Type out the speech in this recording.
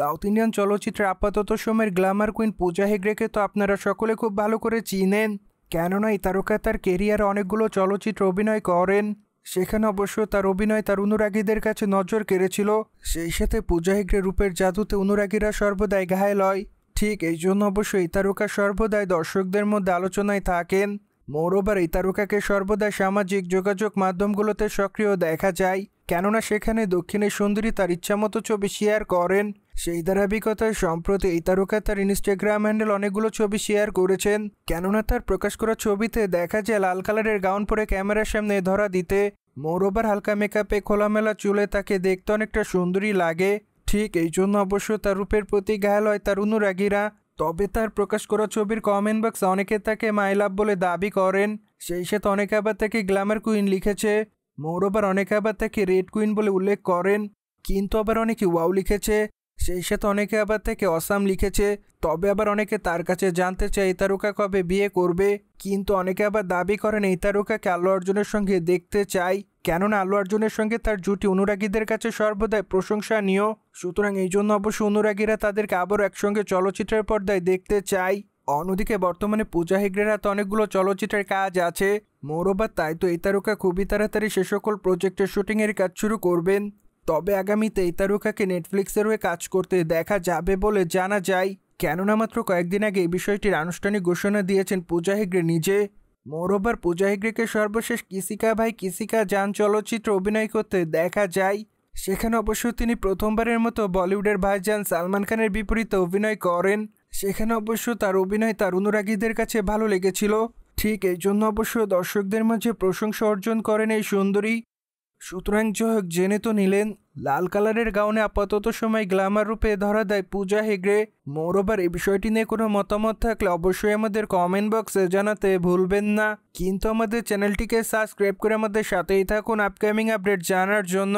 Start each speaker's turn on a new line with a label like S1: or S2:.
S1: South Indian চলচ্চিত্রে আপাতত সময়ের গ্ল্যামার কুইন পূজা হেগড়েকে তো আপনারা সকলে খুব ভালো করে চিনেন, কেননা এই তারকা তার কেরিয়ারে অনেকগুলো চলচ্চিত্রে অভিনয় করেন। সেখানে অবশ্য তার অভিনয় তার অনুরাগীদের কাছে নজর কেড়েছিল। সেই সাথে পূজা হেগড়ে রূপের জাদুতে অনুরাগীরা সর্বদাই ঘায়েল হয়। ঠিক এই জন্য অবশ্য এই তারকা সর্বদাই দর্শকদের মধ্যে আলোচনায় থাকেন। মোরওভার এই তারকাকে সর্বদা সামাজিক যোগাযোগ মাধ্যমগুলোতে সক্রিয় দেখা যায়, কেননা সেখানে দক্ষিণের সুন্দরী তার ইচ্ছামতো ছবি শেয়ার করেন। সেই ধারাবাহিকতায় সম্প্রতি এই তারকা তার ইনস্টাগ্রাম হ্যান্ডেল অনেকগুলো ছবি শেয়ার করেছেন, কেননা তার প্রকাশ করা ছবিতে দেখা যায় লাল কালারের গাউন পরে ক্যামেরার সামনে ধরা দিতে। মোরওভার হালকা মেকআপে খোলামেলা চুলে তাকে দেখতে অনেকটা সুন্দরী লাগে। ঠিক এই জন্য অবশ্য তার রূপের প্রতি ঘায়াল হয় তার অনুরাগীরা। তবে তার প্রকাশ করা ছবির কমেন্ট বক্সে অনেকে তাকে মাই লাভ বলে দাবি করেন। সেই সাথে অনেকে আবার তাকে গ্ল্যামার কুইন লিখেছে। মোরওভার অনেকে আবার তাকে রেড কুইন বলে উল্লেখ করেন, কিন্তু আবার অনেকে ওয়াও লিখেছে। সেই সাথে অনেকে আবার তাকে অসাম লিখেছে। তবে আবার অনেকে তার কাছে জানতে চায় এই তারকা কবে বিয়ে করবে, কিন্তু অনেকে আবার দাবি করেন এই তারকাকে আল্লু অর্জুনের সঙ্গে দেখতে চায়, কেননা আল্লু অর্জুনের সঙ্গে তার জুটি অনুরাগীদের কাছে সর্বদাই প্রশংসনীয়। সুতরাং এই জন্য অবশ্য অনুরাগীরা তাদেরকে আবারও একসঙ্গে চলচ্চিত্রের পর্দায় দেখতে চায়। অন্যদিকে বর্তমানে পূজা হেগড়ের হাতে অনেকগুলো চলচ্চিত্রের কাজ আছে। মোরওভার তাই তো এই তারকা খুবই তাড়াতাড়ি সে সকল প্রজেক্টের শুটিংয়ের কাজ শুরু করবেন। তবে আগামীতে এই তারকাকে নেটফ্লিক্সের হয়ে কাজ করতে দেখা যাবে বলে জানা যায়, কেননা মাত্র কয়েকদিন আগে এই বিষয়টির আনুষ্ঠানিক ঘোষণা দিয়েছেন পূজা হেগড়ে নিজে। মোরওভার পূজা হেগড়েকে সর্বশেষ কিসিকা ভাই কিসিকা জান চলচ্চিত্রে অভিনয় করতে দেখা যায়। সেখানে অবশ্য তিনি প্রথমবারের মতো বলিউডের ভাইজান সালমান খানের বিপরীতে অভিনয় করেন। সেখানে অবশ্য তার অভিনয় তার অনুরাগীদের কাছে ভালো লেগেছিল। ঠিক এই জন্য অবশ্য দর্শকদের মাঝে প্রশংসা অর্জন করেন এই সুন্দরী। সুতরাং জয়ক জেনে তো নিলেন, লাল কালারের গাউনে আপাতত সময় গ্ল্যামার রূপে ধরা দেয় পূজা হেগড়ে। মোরওভার এই বিষয়টি নিয়ে কোনো মতামত থাকলে অবশ্যই আমাদের কমেন্ট বক্সে জানাতে ভুলবেন না, কিন্তু আমাদের চ্যানেলটিকে সাবস্ক্রাইব করে আমাদের সাথেই থাকুন আপকামিং আপডেট জানার জন্য।